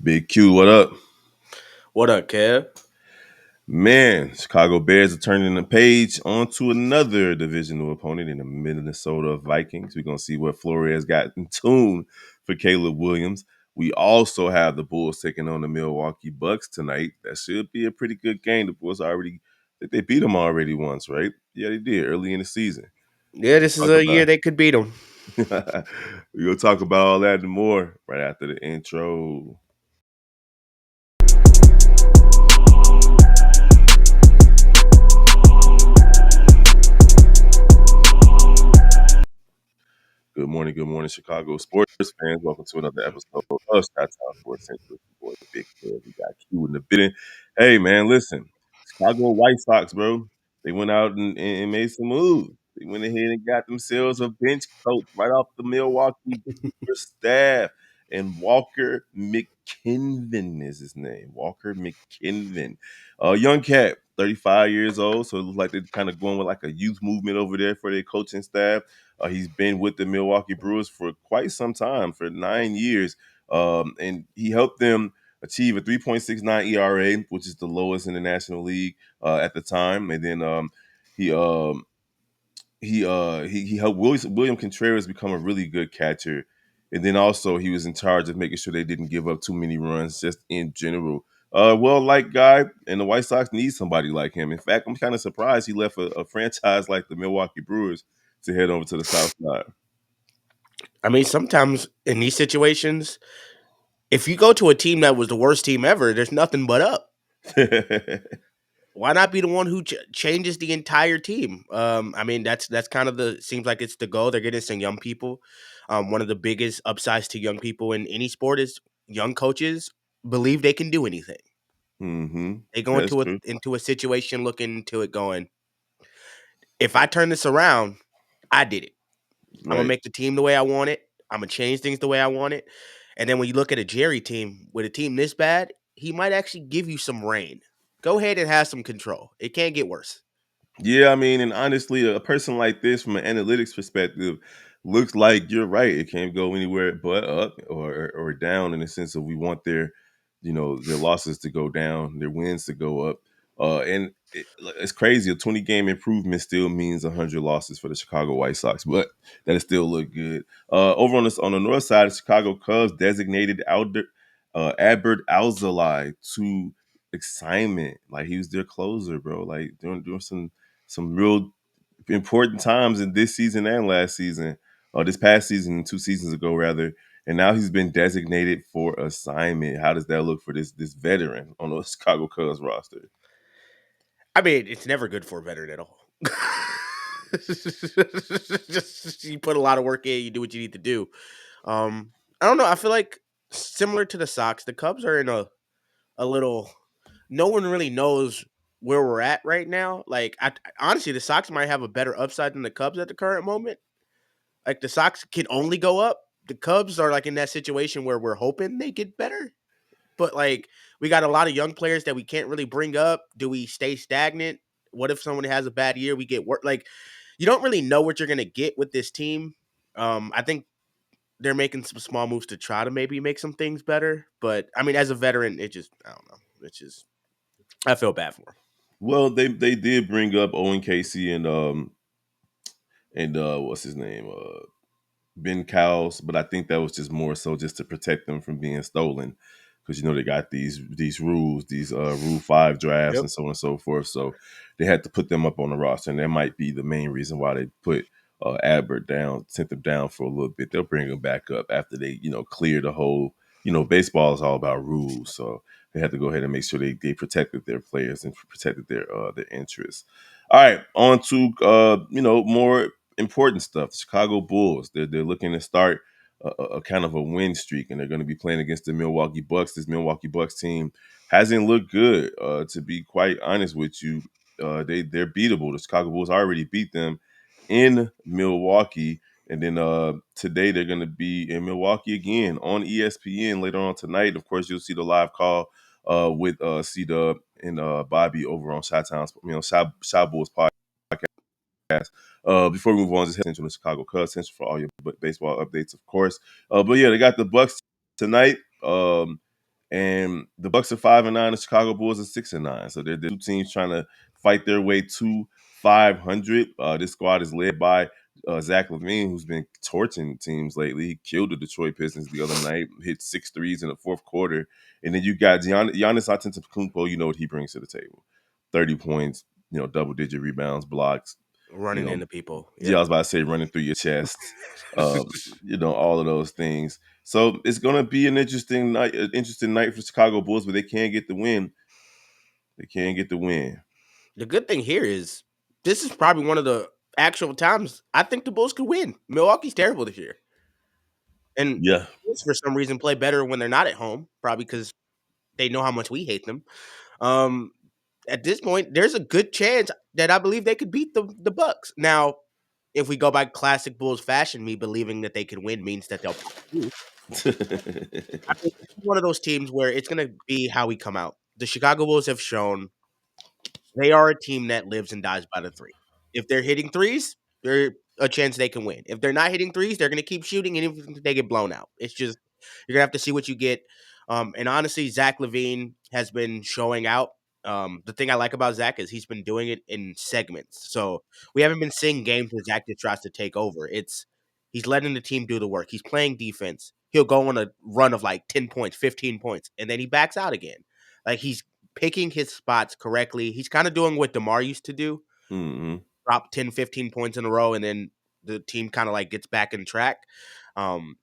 Big Q, what up? What up, Kev? Man, Chicago Bears are turning the page onto another divisional opponent in the Minnesota Vikings. We're going to see what Flores got in tune for Caleb Williams. We also have the Bulls taking on the Milwaukee Bucks tonight. That should be a pretty good game. The Bulls they beat them already once, right? Yeah, they did early in the season. Yeah, We'll this is talk a about year they could beat them. we'll talk about all that and more right after the intro. Good morning, Chicago sports fans. Welcome to another episode of Shot Town Sports Central. It's your boy, the Big Kev. We got Q in the building. Hey, man, listen, Chicago White Sox, bro. They went out and made some moves. They went ahead and got themselves a bench coach right off the Milwaukee Brewers staff. And Walker McKinven is his name. Walker McKinven. Young cat, 35 years old. So it looks like they're kind of going with like a youth movement over there for their coaching staff. He's been with the Milwaukee Brewers for quite some time, for 9 years, and he helped them achieve a 3.69 ERA, which is the lowest in the National League at the time. And then he he helped William Contreras become a really good catcher, and then also he was in charge of making sure they didn't give up too many runs, just in general. Well, like guy, and the White Sox need somebody like him. In fact, I'm kind of surprised he left a franchise like the Milwaukee Brewers to head over to the South Side. I mean, sometimes in these situations, if you go to a team that was the worst team ever, there's nothing but up. Why not be the one who changes the entire team? I mean, that's kind of the seems like it's the goal. They're getting some young people. One of the biggest upsides to young people in any sport is young coaches believe they can do anything. Mm-hmm. They go That's into true. a situation looking into it going, if I turn this around, I did it. I'm gonna Right. make the team the way I want it. I'm gonna change things the way I want it. And then when you look at a Jerry team with a team this bad, he might actually give you some rain. Go ahead and have some control. It can't get worse. Yeah, I mean, and honestly, a person like this, from an analytics perspective, looks like you're right. It can't go anywhere but up or down, in the sense of we want their losses to go down, their wins to go up. It's crazy. A 20 game improvement still means 100 losses for the Chicago White Sox, but that still look good. Over on the north side, the Chicago Cubs designated Albert Alzolay to assignment. Like, he was their closer, bro. Like, doing some real important times in this season and last season, or this past season, 2 seasons ago rather. And now he's been designated for assignment. How does that look for this veteran on the Chicago Cubs roster? I mean, it's never good for a veteran at all. Just you put a lot of work in, you do what you need to do. I don't know. I feel like similar to the Sox, the Cubs are in a little. No one really knows where we're at right now. Like, honestly, the Sox might have a better upside than the Cubs at the current moment. Like, the Sox can only go up. The Cubs are like in that situation where we're hoping they get better. But like, we got a lot of young players that we can't really bring up. Do we stay stagnant? What if someone has a bad year? We get work. Like, you don't really know what you're gonna get with this team. I think they're making some small moves to try to maybe make some things better. But I mean, as a veteran, it just I don't know. It's just I feel bad for him. Well, they did bring up Owen Casey and what's his name? Ben Cowles, but I think that was just more so just to protect them from being stolen, because they got these rules, these Rule 5 drafts, Yep. and so on and so forth. So they had to put them up on the roster, and that might be the main reason why they put Albert down, sent them down for a little bit. They'll bring him back up after they clear the whole. Baseball is all about rules, so they had to go ahead and make sure they protected their players and protected their interests. All right, on to more important stuff. The Chicago Bulls. They're looking to start a kind of a win streak, and they're going to be playing against the Milwaukee Bucks. This Milwaukee Bucks team hasn't looked good, to be quite honest with you. They're beatable. The Chicago Bulls already beat them in Milwaukee, and then today they're going to be in Milwaukee again on ESPN later on tonight. Of course, you'll see the live call with C Dub and Bobby over on Chi Town, Chi Bulls podcast. Before we move on, just head to the Chicago Cubs Central for all your baseball updates, of course. But yeah, they got the Bucks tonight. and the Bucks are 5-9. The Chicago Bulls are 6-9. So they're two teams trying to fight their way to 500. This squad is led by Zach LaVine, who's been torching teams lately. He killed the Detroit Pistons the other night, hit 6 threes in the fourth quarter. And then you got Giannis Antetokounmpo. You know what he brings to the table: 30 points, double-digit rebounds, blocks. You Running know, into people. yeah, Yep. I was about to say running through your chest. All of those things. So it's gonna be an interesting night for Chicago Bulls, but they can't get the win. They can't get the win. The good thing here is this is probably one of the actual times I think the Bulls could win. Milwaukee's terrible this year. And Yeah. Bulls, for some reason, play better when they're not at home, probably because they know how much we hate them. Um, at this point, there's a good chance that I believe they could beat the Bucks. Now, if we go by classic Bulls fashion, me believing that they can win means that they'll probably lose. I think this is one of those teams where it's going to be how we come out. The Chicago Bulls have shown they are a team that lives and dies by the three. If they're hitting threes, they're a chance they can win. If they're not hitting threes, they're going to keep shooting, and if they get blown out, it's just you're gonna have to see what you get. And honestly, Zach LaVine has been showing out. The thing I like about Zach is he's been doing it in segments. So we haven't been seeing games where Zach just tries to take over. It's he's letting the team do the work. He's playing defense. He'll go on a run of like 10 points, 15 points, and then he backs out again. Like he's picking his spots correctly. He's kind of doing what DeMar used to do, hmm drop 10, 15 points in a row, and then the team kind of like gets back in track. Um,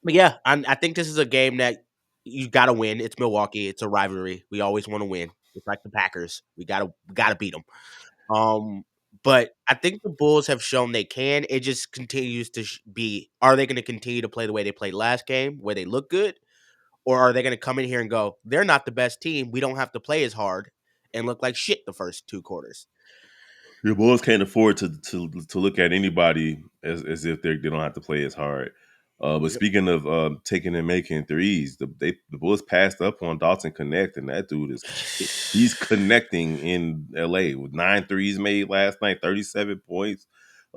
but yeah, I think this is a game that you got to win. It's Milwaukee. It's a rivalry. We always want to win. It's like the Packers. We gotta beat them. But I think the Bulls have shown they can. It just continues to be: are they going to continue to play the way they played last game, where they look good, or are they going to come in here and go, they're not the best team. We don't have to play as hard and look like shit the first two quarters. The Bulls can't afford to look at anybody as if they don't have to play as hard. But Yep. speaking of taking and making threes, the Bulls passed up on Dalton Connect, and that dude he's connecting in L.A. with 9 threes made last night, 37 points.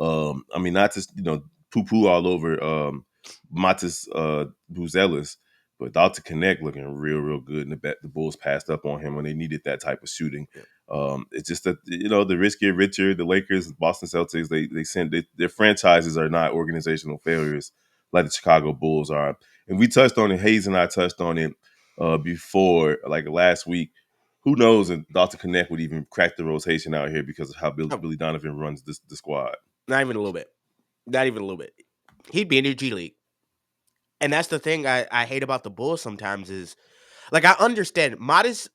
I mean, not just poo poo all over Matis Buzelis, but Dalton Connect looking real good. And the Bulls passed up on him when they needed that type of shooting. Yep. It's just that the risk get richer. The Lakers, Boston Celtics, they send their franchises are not organizational failures like the Chicago Bulls are. And we touched on it. Hayes and I touched on it before, like last week. Who knows if Dalton Connect would even crack the rotation out here because of how No, Billy Donovan runs the squad. not even a little bit. Not even a little bit. He'd be in the G League. And that's the thing I hate about the Bulls sometimes is like I understand Modest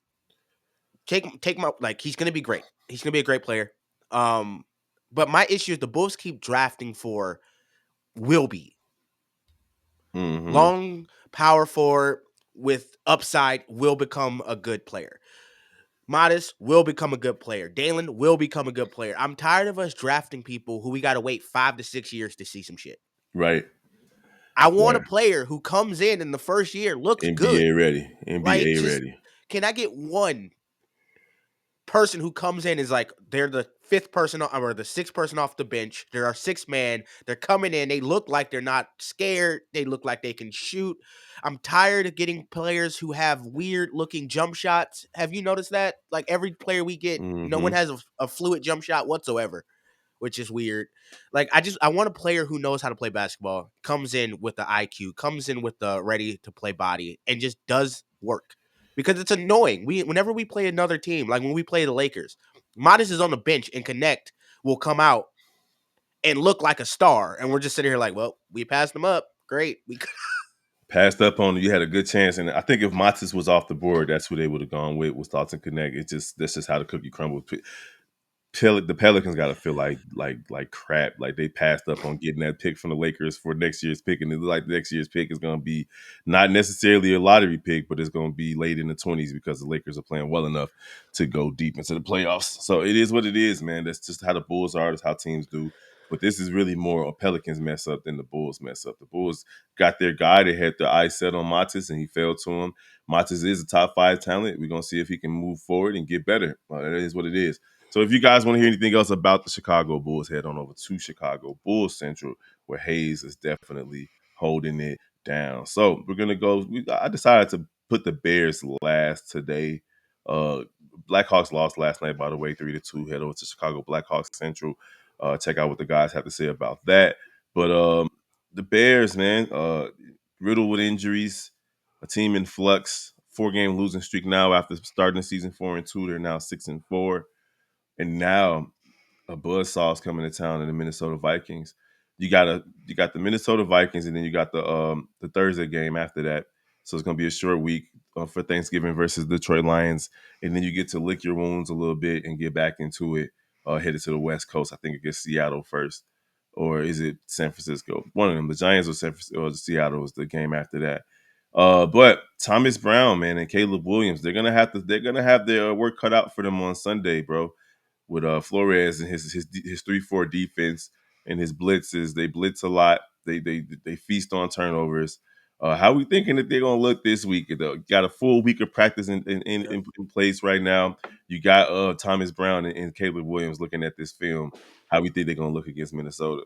take him out like he's gonna be great. He's gonna be a great player. Um, but my issue is the Bulls keep drafting for will be hmm long power forward with upside will become a good player. Modest will become a good player. Dalen will become a good player. I'm tired of us drafting people who we got to wait 5 to 6 years to see some shit. Right. I want a Right. player who comes in the first year, looks good. NBA ready. Like, NBA just ready. can I get one person who comes in is like they're the fifth person or the sixth person off the bench. There are 6 man. They're coming in. They look like they're not scared. They look like they can shoot. I'm tired of getting players who have weird looking jump shots. Have you noticed that? Like every player we get, no one hmm has a fluid jump shot whatsoever, which is weird. Like I want a player who knows how to play basketball, comes in with the IQ, comes in with the ready to play body, and just does work. Because it's annoying. Whenever we play another team, like when we play the Lakers, Modest is on the bench and Connect will come out and look like a star, and we're just sitting here like, well, we passed them up. Great, we Passed up on it. You had a good chance, and I think if Matis was off the board, that's who they would have gone with. Was Dalton Connect? It's just that's just how the cookie crumbles. The Pelicans got to feel like crap. Like they passed up on getting that pick from the Lakers for next year's pick, and it looks like the next year's pick is going to be not necessarily a lottery pick, but it's going to be late in the 20s because the Lakers are playing well enough to go deep into the playoffs. So it is what it is, man. That's just how the Bulls are. That's how teams do. But this is really more a Pelicans mess up than the Bulls mess up. The Bulls got their guy. They had their eyes set on Matis, and he fell to him. Matis is a top 5 talent. We're going to see if he can move forward and get better. That is what it is. So if you guys want to hear anything else about the Chicago Bulls, head on over to Chicago Bulls Central, where Hayes is definitely holding it down. So we're gonna go. I decided to put the Bears last today. Uh, Blackhawks lost last night, by the way, 3-2. Head over to Chicago Blackhawks Central. Check out what the guys have to say about that. But the Bears, man, riddled with injuries, a team in flux, 4-game losing streak now after starting the season 4-2. They're now 6-4, and now a buzzsaw's coming to town in the Minnesota Vikings. You got the Minnesota Vikings, and then you got the Thursday game after that. So it's gonna be a short week for Thanksgiving versus Detroit Lions, and then you get to lick your wounds a little bit and get back into it. Headed to the West Coast, I think against Seattle first, or is it San Francisco? One of them, the Giants or San Francisco or Seattle is the game after that. But Thomas Brown, man, and Caleb Williams, they're gonna have their work cut out for them on Sunday, bro, with Flores and his 3-4 defense and his blitzes. They blitz a lot. They feast on turnovers. How we thinking that they're gonna look this week? Though? Got a full week of practice Yep. in place right now. You got Thomas Brown and Caleb Williams looking at this film. How we think they're gonna look against Minnesota?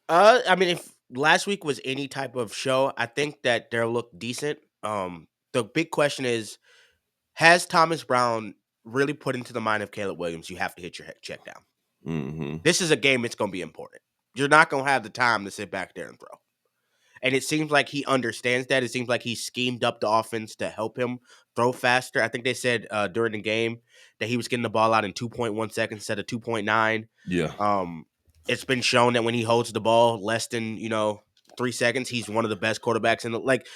I mean, if last week was any type of show, I think that they'll look decent. The big question is, has Thomas Brown really put into the mind of Caleb Williams? You have to hit your check down. Mm-hmm. This is a game. It's going to be important. You're not going to have the time to sit back there and throw. And it seems like he understands that. It seems like he schemed up the offense to help him throw faster. I think they said during the game that he was getting the ball out in 2.1 seconds instead of 2.9. Yeah, Um, it's been shown that when he holds the ball less than 3 seconds, he's one of the best quarterbacks in the like.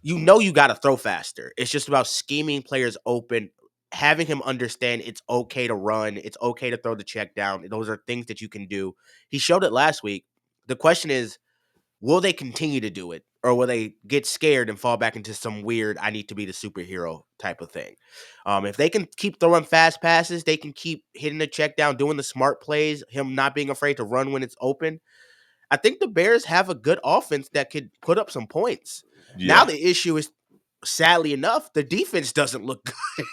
You got to throw faster. It's just about scheming players open, having him understand it's okay to run, it's okay to throw the check down. Those are things that you can do. He showed it last week. The question is, will they continue to do it, or will they get scared and fall back into some weird "I need to be the superhero" type of thing? If they can keep throwing fast passes, they can keep hitting the check down, doing the smart plays, him not being afraid to run when it's open. I think the Bears have a good offense that could put up some points. Now yeah. the issue is, sadly enough, the defense doesn't look good.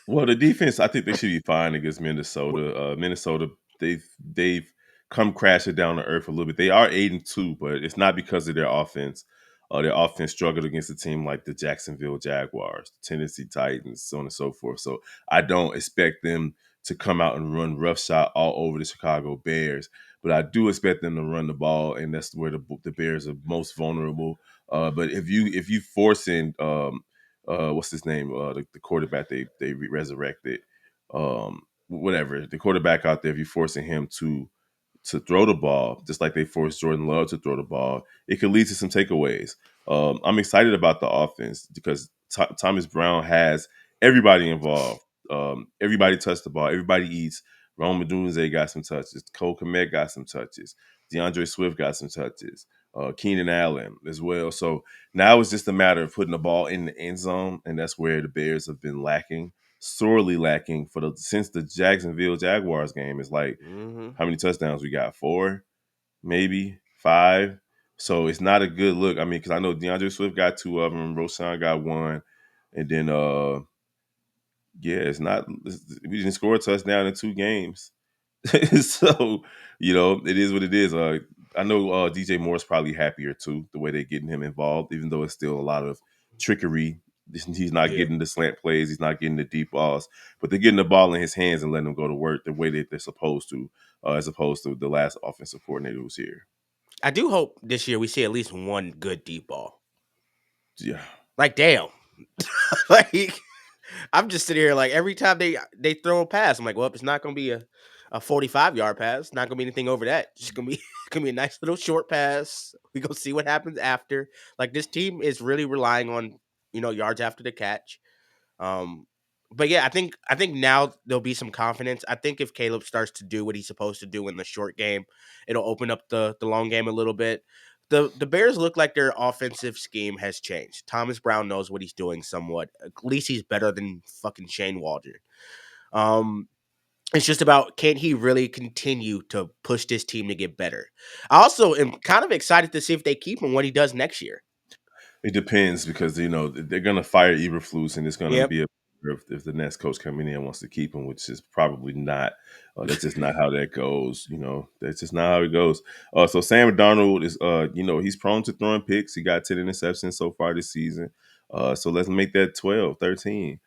Well, the defense, I think they should be fine against Minnesota. Minnesota, they've come crashing down to earth a little bit. They are 8-2, but it's not because of their offense. Their offense struggled against a team like the Jacksonville Jaguars, the Tennessee Titans, so on and so forth. So I don't expect them to come out and run roughshod all over the Chicago Bears, but I do expect them to run the ball, and that's where the Bears are most vulnerable. But if you force in what's his name? The quarterback they resurrected. Whatever the quarterback out there, if you're forcing him to throw the ball, just like they forced Jordan Love to throw the ball, it could lead to some takeaways. I'm excited about the offense because Thomas Brown has everybody involved. Everybody touched the ball. Everybody eats. Rome Odunze got some touches. Cole Kmet got some touches. DeAndre Swift got some touches. Keenan Allen as well. So now it's just a matter of putting the ball in the end zone, and that's where the Bears have been lacking, sorely lacking since the Jacksonville Jaguars game. It's like Hmm. how many touchdowns we got? 4, maybe 5. So it's not a good look. I mean, because I know DeAndre Swift got 2 of them, Roshan got 1, and then yeah, it's not. We didn't score a touchdown in 2 games. So, it is what it is. I know DJ Moore's probably happier too, the way they're getting him involved, even though it's still a lot of trickery. He's not Yeah. getting the slant plays, he's not getting the deep balls, but they're getting the ball in his hands and letting him go to work the way that they're supposed to, as opposed to the last offensive coordinator who's here. I do hope this year we see at least one good deep ball. Yeah. Like, damn. Like, I'm just sitting here like every time they throw a pass, I'm like, well, it's not gonna be a 45-yard pass. It's not gonna be anything over that. It's just gonna be gonna be a nice little short pass. We go see what happens after. Like, this team is really relying on yards after the catch. Um, but yeah, I think now there'll be some confidence. I think if Caleb starts to do what he's supposed to do in the short game, it'll open up the long game a little bit. The Bears look like their offensive scheme has changed. Thomas Brown knows what he's doing somewhat. At least he's better than fucking Shane Waldron. Um, it's just about, can he really continue to push this team to get better? I also am kind of excited to see if they keep him, what he does next year. It depends because they're gonna fire Eberflus and it's gonna Yep. be a if the next coach coming in wants to keep him, which is probably not. That's just not how that goes. That's just not how it goes. So Sam Darnold is, he's prone to throwing picks. He got 10 interceptions so far this season. So let's make that 12, 13.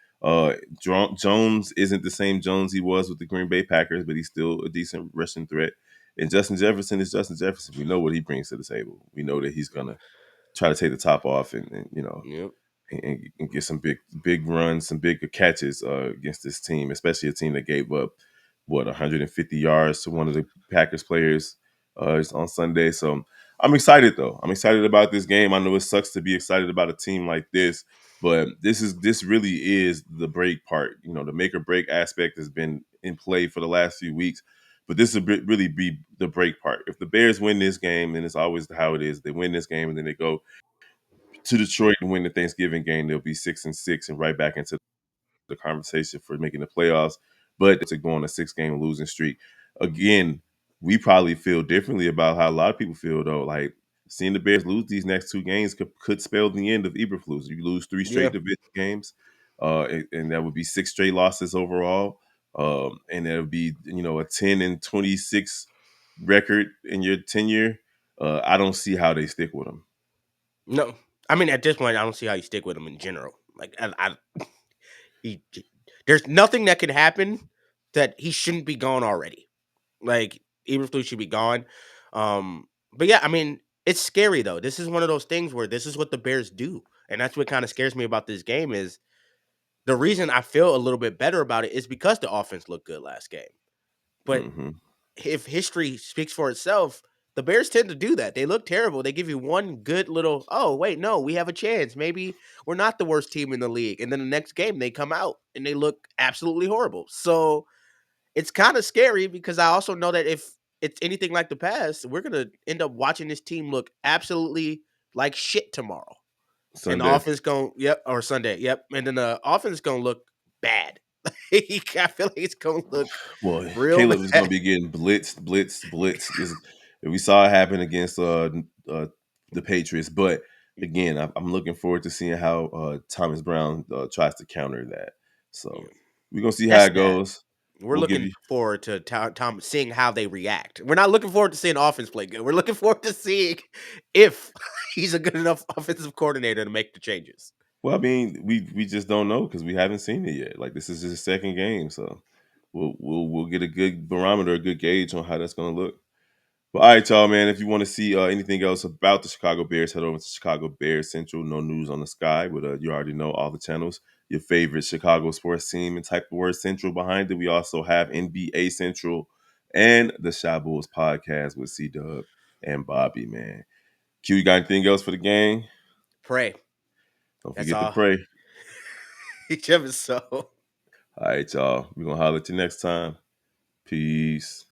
Jones isn't the same Jones he was with the Green Bay Packers, but he's still a decent rushing threat. And Justin Jefferson is Justin Jefferson. We know what he brings to the table. We know that he's gonna try to take the top off and Yep. and get some big runs, some big catches against this team, especially a team that gave up 150 yards to one of the Packers players on Sunday. So I'm excited though. I'm excited about this game. I know it sucks to be excited about a team like this, but this really is the break part. The make or break aspect has been in play for the last few weeks. But this will really be the break part. If the Bears win this game, then it's always how it is. They win this game and then they go to Detroit and win the Thanksgiving game, they'll be 6-6 and right back into the conversation for making the playoffs. But to go on a 6-game losing streak, again, we probably feel differently about how a lot of people feel though. Like seeing the Bears lose these next 2 games could spell the end of Eberflus. You lose 3 straight Yeah. division games, and that would be 6 straight losses overall. And that would be a 10-26 record in your tenure. I don't see how they stick with them. No, I mean at this point, I don't see how you stick with him in general. Like he, there's nothing that could happen that he shouldn't be gone already. Like Eberflus should be gone. But yeah, I mean it's scary though. This is one of those things where this is what the Bears do, and that's what kind of scares me about this game. Is the reason I feel a little bit better about it is because the offense looked good last game. But Hmm. if history speaks for itself, the Bears tend to do that. They look terrible. They give you one good little, oh, wait, no, we have a chance. Maybe we're not the worst team in the league. And then the next game they come out and they look absolutely horrible. So it's kind of scary because I also know that if it's anything like the past, we're going to end up watching this team look absolutely like shit tomorrow. And the Sunday. offense going, yep, or Sunday, yep. And then the offense going to look bad. I feel like it's going to look Well, real Caleb is going bad. to be getting blitzed, blitzed, blitzed. We saw it happen against uh, the Patriots, but again, I'm looking forward to seeing how Thomas Brown tries to counter that. So Yeah. we're gonna see how That's it that. goes. We're We'll give looking you forward to Tom seeing how they react. We're not looking forward to seeing offense play good. We're looking forward to seeing if he's a good enough offensive coordinator to make the changes. well. I mean, we just don't know because we haven't seen it yet. Like this is his second game, so we'll get a good barometer, a good gauge on how that's gonna look. But all right, y'all, man. If you want to see anything else about the Chicago Bears, head over to Chicago Bears Central. No news on the sky, but you already know all the channels. Your favorite Chicago sports team and type the word Central behind it. We also have NBA Central and the Shy Bulls podcast with C Dub and Bobby, man. Q, you got anything else for the game? Pray. Don't That's forget to all. pray. Each of us so. All right, y'all. We're going to holler at you next time. Peace.